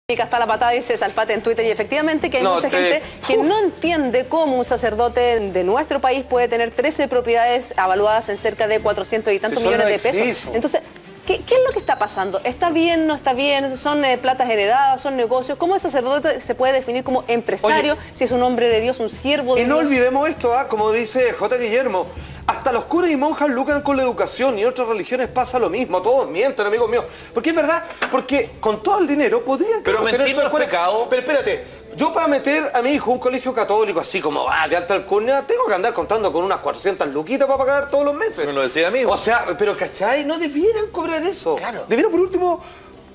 Está la patada, dice Salfate en Twitter, y efectivamente que hay mucha gente que no entiende cómo un sacerdote de nuestro país puede tener 13 propiedades avaluadas en cerca de 400 y tantos millones de pesos. Entonces, ¿qué es lo que está pasando? ¿Está bien, no está bien? ¿Son platas heredadas? ¿Son negocios? ¿Cómo el sacerdote se puede definir como empresario? Oye, si es un hombre de Dios, un siervo de Dios. Y no olvidemos esto, como dice J. Guillermo, hasta los curas y monjas lucran con la educación y en otras religiones pasa lo mismo. Todos mienten, amigos míos. Porque es verdad, porque con todo el dinero podrían... Pero mentir no es pecado. Pero espérate, yo para meter a mi hijo a un colegio católico así como de alta alcurnia, tengo que andar contando con unas 400 luquitas para pagar todos los meses. Me lo decía a mí. O sea, pero ¿cachai? No debieran cobrar eso. Claro. Debieran por último...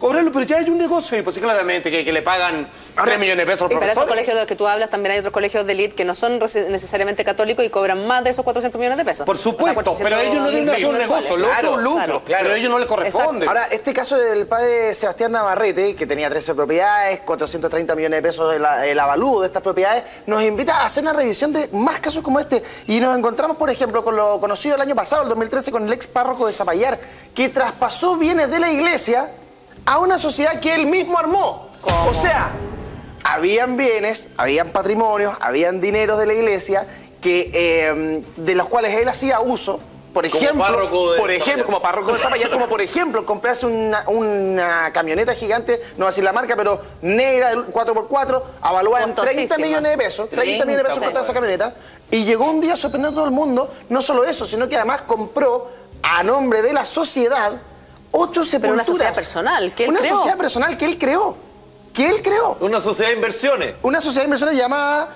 cobrarlo, pero ya hay un negocio y pues sí, claramente que le pagan 3 millones de pesos al profesor. Pero esos colegios de los que tú hablas, también hay otros colegios de élite que no son necesariamente católicos y cobran más de esos 400 millones de pesos. Por supuesto, o sea, pero ellos no deben hacer un negocio, lo otro es un lucro, pero a ellos no les corresponde. Ahora, este caso del padre Sebastián Navarrete, que tenía 13 propiedades, 430 millones de pesos el avalúo de estas propiedades, nos invita a hacer una revisión de más casos como este. Y nos encontramos, por ejemplo, con lo conocido el año pasado, el 2013, con el ex párroco de Zapallar, que traspasó bienes de la iglesia a una sociedad que él mismo armó. ¿Cómo? O sea, habían bienes, habían patrimonios, habían dineros de la iglesia que, de los cuales él hacía uso. Por ejemplo, como párroco de Zapallar, como por ejemplo comprarse una camioneta gigante, no voy a decir la marca, pero negra, 4x4, avaluada en 30 millones de pesos. 30 millones de pesos comprar esa camioneta. Y llegó un día sorprendiendo a todo el mundo, no solo eso, sino que además compró a nombre de la sociedad 8 sepulturas. Pero una sociedad personal que él creó. Una sociedad personal que él creó. Una sociedad de inversiones. Una sociedad de inversiones llamada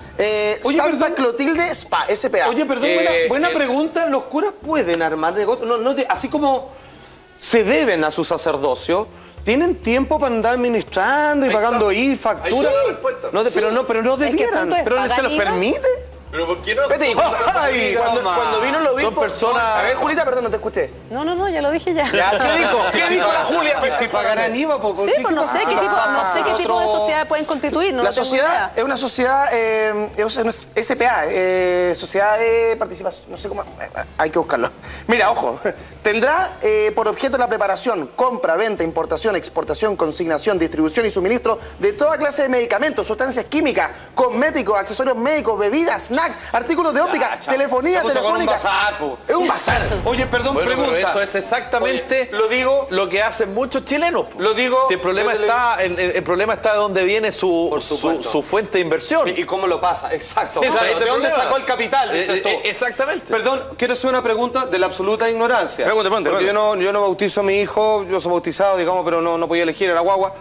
Santa Clotilde SPA, SPA. Oye, perdón, buena pregunta. ¿Los curas pueden armar negocios? Así como se deben a su sacerdocio, ¿tienen tiempo para andar administrando y pagando facturas? Pero no debieran. ¿Pero se los permite? ¿Pero por qué no? Cuando vino lo vi. Son personas... A ver, Julita, perdón, no te escuché. No, ya lo dije ya. ¿Qué dijo? ¿Qué dijo la Julia? Pues si pagarán IVA, sí, pues no sé qué tipo de sociedades pueden constituir. La sociedad es una sociedad, SPA, Sociedad de Participación, no sé cómo, hay que buscarlo. Mira, ojo, tendrá por objeto la preparación, compra, venta, importación, exportación, consignación, distribución y suministro de toda clase de medicamentos, sustancias químicas, cosméticos, accesorios médicos, bebidas, snacks, artículos de óptica, telefonía, telefónica. Es un bazar. Oye, perdón, pregunta. Pero eso es exactamente lo que hacen muchos chilenos. Lo digo. Si el problema está de dónde viene su fuente de inversión. ¿Y cómo lo pasa? Exacto. ¿De dónde sacó el capital? Exactamente. Perdón, quiero hacer una pregunta de la absoluta ignorancia. Porque yo no bautizo a mi hijo, yo soy bautizado, digamos, pero no podía elegir, era guagua.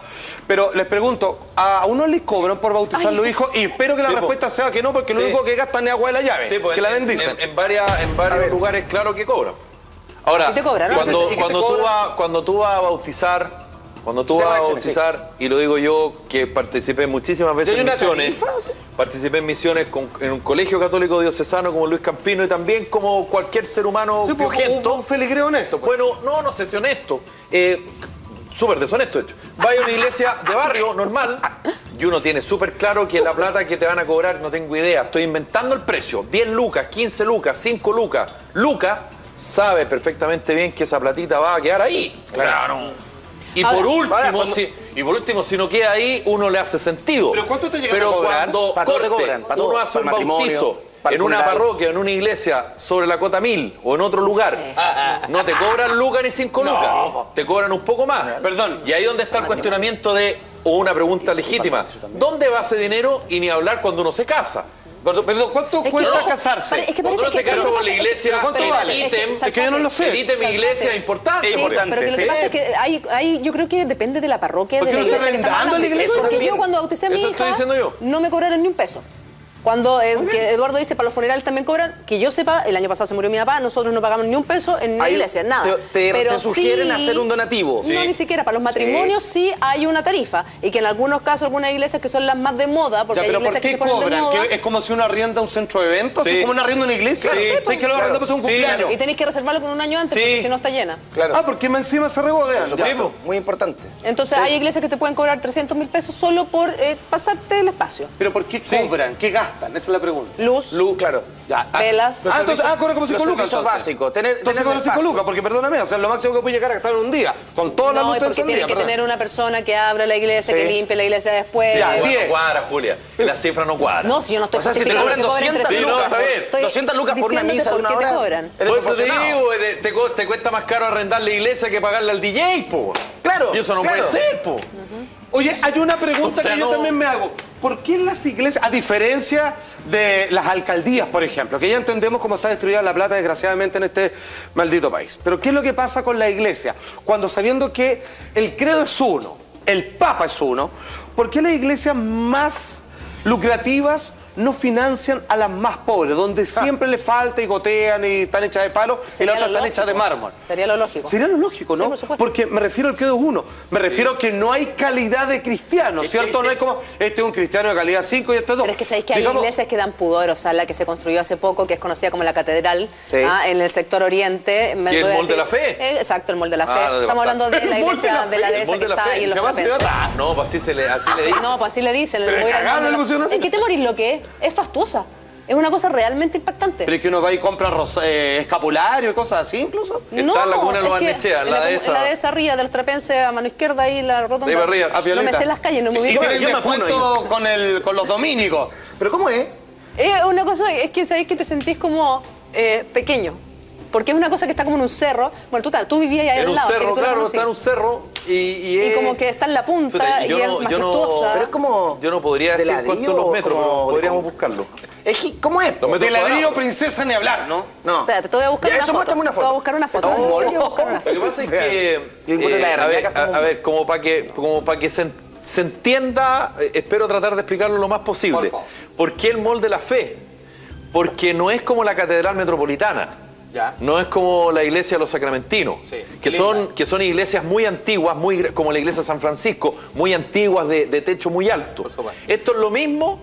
Pero les pregunto, ¿a uno le cobran por bautizar a los hijos? Y espero que la respuesta sea que no, porque lo único que gastan es agua de la llave. Sí, pues que la bendicen. En varios lugares, claro que cobran. Ahora, cuando tú vas a bautizar, y lo digo yo, que participé muchísimas veces en misiones, participé en misiones en un colegio católico diocesano como Luis Campino y también como cualquier ser humano un feligrés honesto. Pues. Bueno, no sé si honesto. Súper deshonesto, de hecho. Vaya a una iglesia de barrio normal y uno tiene súper claro que la plata que te van a cobrar, no tengo idea, estoy inventando el precio, 10 lucas, 15 lucas, 5 lucas. Lucas sabe perfectamente bien que esa platita va a quedar ahí. Claro. Y por último, si no queda ahí, uno le hace sentido. ¿Pero cuánto te llegan a cobrar? Cuando uno hace un bautizo en una parroquia, en una iglesia, sobre la cota 1000 o en otro lugar, no te cobran lucas ni 5 lucas, te cobran un poco más. Perdón. Y ahí donde está el cuestionamiento o una pregunta legítima. ¿Dónde va ese dinero? Y ni hablar cuando uno se casa. Perdón, ¿cuánto cuesta casarse? Cuando uno se casa con la iglesia, el ítem, es que yo no lo sé. El ítem iglesia es importante. Pero lo que pasa es que yo creo que depende de la parroquia, de la iglesia. Porque yo cuando bauticé a mi hija, no me cobraron ni un peso. Cuando que Eduardo dice para los funerales también cobran, que yo sepa, el año pasado se murió mi papá, nosotros no pagamos ni un peso en la iglesia, nada. Te sugieren hacer un donativo. No, ni siquiera. Para los matrimonios sí hay una tarifa. Y que en algunos casos, algunas iglesias que son las más de moda, porque hay iglesias que se ponen de moda. ¿Es como si uno arrienda un centro de eventos? ¿Es como uno arrienda una iglesia? Sí, que lo arrienda para un cumpleaños. Y tenéis que reservarlo con un año antes, porque si no está llena. Porque encima se regodean. Muy importante. Entonces hay iglesias que te pueden cobrar 300.000 pesos solo por pasarte el espacio. ¿Pero por qué cobran? ¿Qué gastan? gastan? Esa es la pregunta. Luz, claro. Ya. Velas. Entonces, corre como 5 lucas. Eso es básico. Entonces con los 5 lucas, porque perdóname, o sea, lo máximo que puede llegar a gastar en un día, con toda la luz porque encendida. tiene que tener una persona que abra la iglesia, que limpie la iglesia después. Ya, no cuadra, Julia. La cifra no cuadra. No, si yo no estoy si te cobran 200 lucas, está bien. 200 lucas por una misa de una hora. ¿Por qué te cobran? Por eso te digo, te cuesta más caro arrendar la iglesia que pagarle al DJ, po. Claro. Y eso no puede ser, po. Oye, hay una pregunta que yo también me hago. ¿Por qué las iglesias, a diferencia de las alcaldías, por ejemplo, que ya entendemos cómo está destruida la plata, desgraciadamente, en este maldito país? Pero ¿qué es lo que pasa con la iglesia? Cuando sabiendo que el credo es uno, el papa es uno, ¿por qué las iglesias más lucrativas no financian a las más pobres, donde siempre le falta y gotean y están hechas de palo y las otras están hechas de mármol? Sería lo lógico. Sería lo lógico, ¿no? Sí, por supuesto. Porque me refiero al credo uno. Me refiero a que no hay calidad de cristiano, ¿cierto? No es como, este es un cristiano de calidad 5 y este es 2. Pero es que sabéis que hay iglesias que dan pudor, o sea, la que se construyó hace poco, que es conocida como la Catedral, en el sector oriente. ¿Y el Mall de la Fe? Exacto, el Mall de la Fe. Estamos hablando de la iglesia de la dehesa que está ahí en los Trapenses. No, pues así le dicen. No, pues así le dicen. ¿En qué te morís lo que es? Es fastuosa. Es una cosa realmente impactante. Pero es que uno va y compra escapulario y cosas así incluso. Está en la Laguna de los Barnechea, en la dehesa. En la dehesa arriba de los Trapenses, a mano izquierda, ahí la rotonda. Ahí arriba, a no me sé las calles, no me ubico. Y tienen descuento con los dominicos. ¿Pero cómo es? Es una cosa, es que sabéis que te sentís como pequeño. Porque es una cosa que está como en un cerro. Bueno, tú vivías ahí al lado. En un cerro, claro, está en un cerro y como que está en la punta y es majestuosa. Pero es como... Yo no podría decir cuántos los metros, pero podríamos buscarlo. ¿Cómo es? De ladrillo princesa ni hablar, ¿no? No. Espérate, te voy a buscar una foto. Muéstrame una foto. Te voy a buscar una foto. Lo que pasa es que... a ver, como para que se entienda, espero tratar de explicarlo lo más posible. ¿Por qué el Mall de la Fe? Porque no es como la Catedral Metropolitana. No es como la iglesia de los Sacramentinos, que son iglesias muy antiguas, como la iglesia de San Francisco, muy antiguas, de techo muy alto. Esto es lo mismo,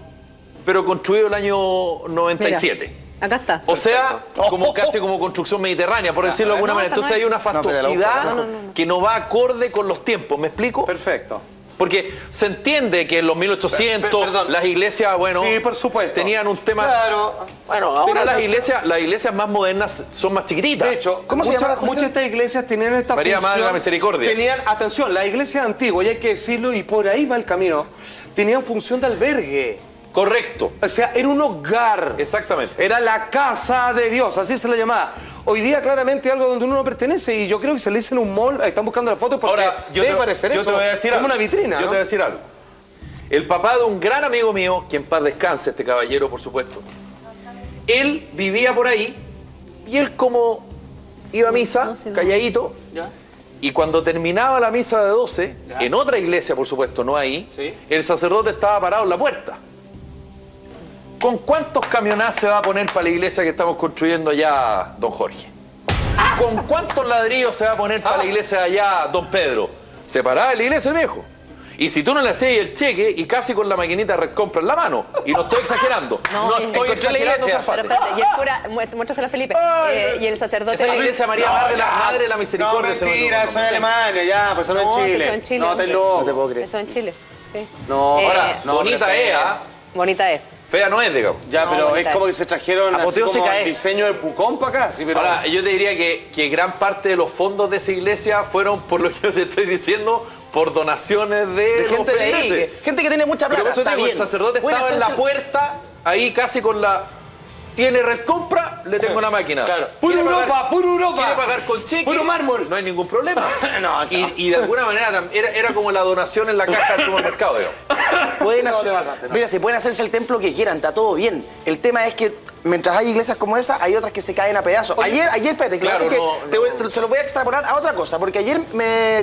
pero construido el año 97. Mira, acá está. O sea, casi como construcción mediterránea, por decirlo de alguna manera. Entonces hay una fastuosidad que no va acorde con los tiempos. ¿Me explico? Perfecto. Porque se entiende que en los 1800 las iglesias, sí, por supuesto, tenían un tema... Claro. Bueno, ahora las iglesias más modernas son más chiquititas. De hecho, muchas de estas iglesias tenían esta María función... Madre de la Misericordia. Tenían, atención, las iglesias antiguas, y hay que decirlo, y por ahí va el camino, tenían función de albergue. Correcto. O sea, era un hogar. Exactamente. Era la casa de Dios, así se la llamaba. Hoy día claramente algo donde uno no pertenece y yo creo que se le dice en un mall, están buscando la foto porque ahora, debe parecer eso, te voy a decir como algo. una vitrina. Yo te voy a decir algo. El papá de un gran amigo mío, que en paz descanse, este caballero por supuesto, él vivía por ahí y él como iba a misa, calladito, y cuando terminaba la misa de 12, en otra iglesia por supuesto, no ahí, el sacerdote estaba parado en la puerta. ¿Con cuántos camionazos se va a poner para la iglesia que estamos construyendo allá, don Jorge? ¿Con cuántos ladrillos se va a poner para la iglesia de allá, don Pedro? Se paraba de la iglesia el viejo. Y si tú no le hacías el cheque y casi con la maquinita Red Compra en la mano, y no estoy exagerando, no estoy exagerando. Pero espérate, y el cura, muéstrasela a Felipe, y el sacerdote... Esa es la iglesia María Madre de la Misericordia. No, mentira, eso es Alemania, ya, pues eso no es Chile. Eso en Chile. No, te loco. No te puedo creer. Eso en Chile, sí. No, ahora, bonita es, bonita es. Fea no es, digamos. Ya, pero es como que se trajeron así como el diseño del Pucón para acá. Sí, pero... Ahora, yo te diría que gran parte de los fondos de esa iglesia fueron, por lo que yo te estoy diciendo, por donaciones de gente de ahí. Gente que tiene mucha plata. Pero por eso digo, el sacerdote estaba en la puerta, ahí casi con la... ¿Tiene Red Compra? Le tengo la máquina. Claro. Puro Europa, puro Europa. ¿Quiere pagar con cheque? Puro mármol. No hay ningún problema. No. Y de alguna manera era como la donación en la caja del supermercado, digamos. Mira, se pueden hacerse el templo que quieran, está todo bien. El tema es que mientras hay iglesias como esa, hay otras que se caen a pedazos. Ayer, espérate, claro, se lo voy a extrapolar a otra cosa, porque ayer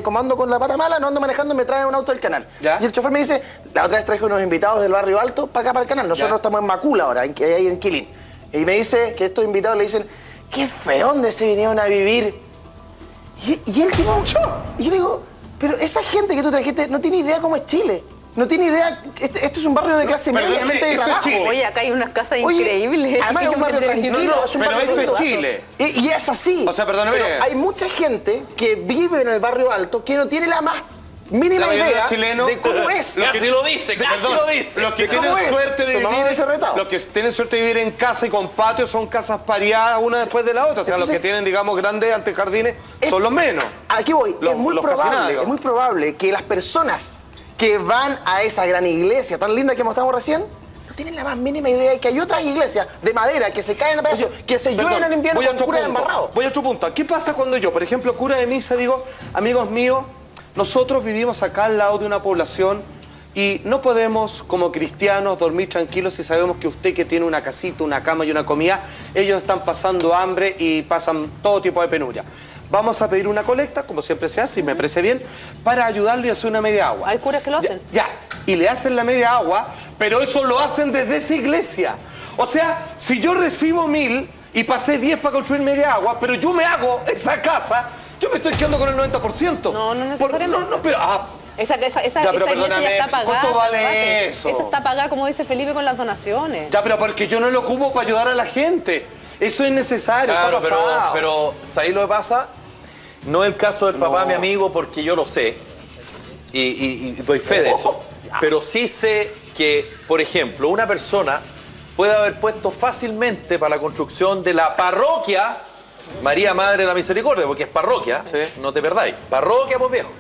como ando con la pata mala, no ando manejando, me trae un auto del canal. ¿Ya? Y el chofer me dice, la otra vez traje unos invitados del barrio alto para acá, para el canal. Nosotros estamos en Macula ahora, ahí en Quilín. Y me dice que estos invitados le dicen, qué feo donde se vinieron a vivir. Y él tiene un shock. Y yo le digo, pero esa gente que tú trajiste no tiene idea cómo es Chile. No tiene idea, este es un barrio de clase media, de trabajo. Oye, acá hay unas casas increíbles. Además es un barrio tranquilo, es un barrio esto es Chile. Y es así. O sea, perdóname. Pero hay mucha gente que vive en el barrio alto que no tiene la más mínima idea chileno, de cómo es. Casi lo dice, casi lo dice. Los que tienen suerte de vivir en casa y con patio son casas pareadas una después de la otra. O sea, entonces, los que tienen, digamos, grandes antejardines son los menos. Aquí voy. Es muy probable que las personas que van a esa gran iglesia tan linda que mostramos recién no tienen la más mínima idea de que hay otras iglesias de madera que se caen a pedazos, que se llueven en invierno con curas embarrados. Voy a otro punto. ¿Qué pasa cuando yo, por ejemplo, cura de misa, digo, amigos míos, nosotros vivimos acá al lado de una población y no podemos, como cristianos, dormir tranquilos si sabemos que usted que tiene una casita, una cama y una comida, ellos están pasando hambre y pasan todo tipo de penuria? Vamos a pedir una colecta, como siempre se hace, y me parece bien, para ayudarle y hacer una media agua. Hay curas que lo hacen. Ya, y le hacen la media agua, pero eso lo hacen desde esa iglesia. O sea, si yo recibo 1000 y pasé 10 para construir media agua, pero yo me hago esa casa, yo me estoy quedando con el 90%. No necesariamente. Pero... Esa iglesia ya está pagada. ¿Cuánto vale eso? Esa está pagada, como dice Felipe, con las donaciones. Ya, pero porque yo no lo ocupo para ayudar a la gente. Eso es necesario. Claro, pero ¿sabéis lo que pasa? No es el caso del papá de mi amigo, porque yo lo sé. Y doy fe de eso. Pero sí sé que, por ejemplo, una persona puede haber puesto fácilmente para la construcción de la parroquia María Madre de la Misericordia, porque es parroquia, sí. No te perdáis. Parroquia, pues viejo.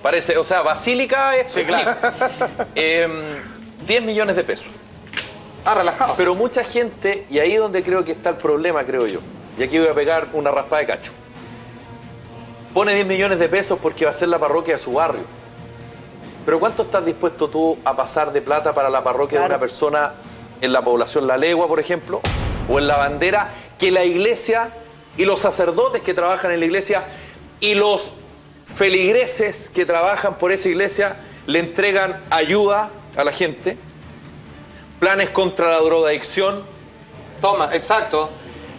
Parece, o sea, basílica es... Sí, claro. 10 millones de pesos. Relajado. Pero mucha gente, y ahí es donde creo que está el problema, creo yo. Y aquí voy a pegar una raspada de cacho. Pone 10 millones de pesos porque va a ser la parroquia de su barrio. Pero ¿cuánto estás dispuesto tú a pasar de plata para la parroquia de una persona en la población La Legua, por ejemplo? O en La Bandera, que la iglesia y los sacerdotes que trabajan en la iglesia y los feligreses que trabajan por esa iglesia le entregan ayuda a la gente, planes contra la drogadicción. Toma, exacto.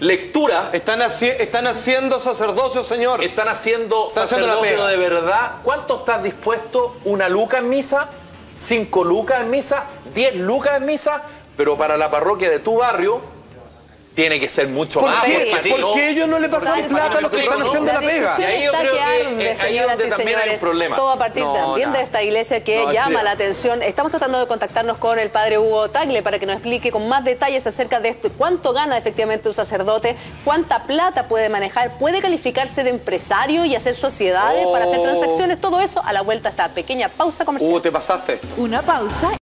Lectura. Están haciendo sacerdocio, señor. Están haciendo sacerdocio de verdad. ¿Cuánto estás dispuesto? ¿1 luca en misa? ¿5 lucas en misa? ¿10 lucas en misa? Pero para la parroquia de tu barrio tiene que ser mucho más. ¿Por qué ellos no le pasan plata a los que están haciendo la pega? Y ahí yo creo que señoras y señores, todo a partir también de esta iglesia que llama la atención. Estamos tratando de contactarnos con el padre Hugo Tagle para que nos explique con más detalles acerca de esto. ¿Cuánto gana efectivamente un sacerdote? ¿Cuánta plata puede manejar? ¿Puede calificarse de empresario y hacer sociedades para hacer transacciones? Todo eso a la vuelta a esta pequeña pausa comercial. Te pasaste. Una pausa.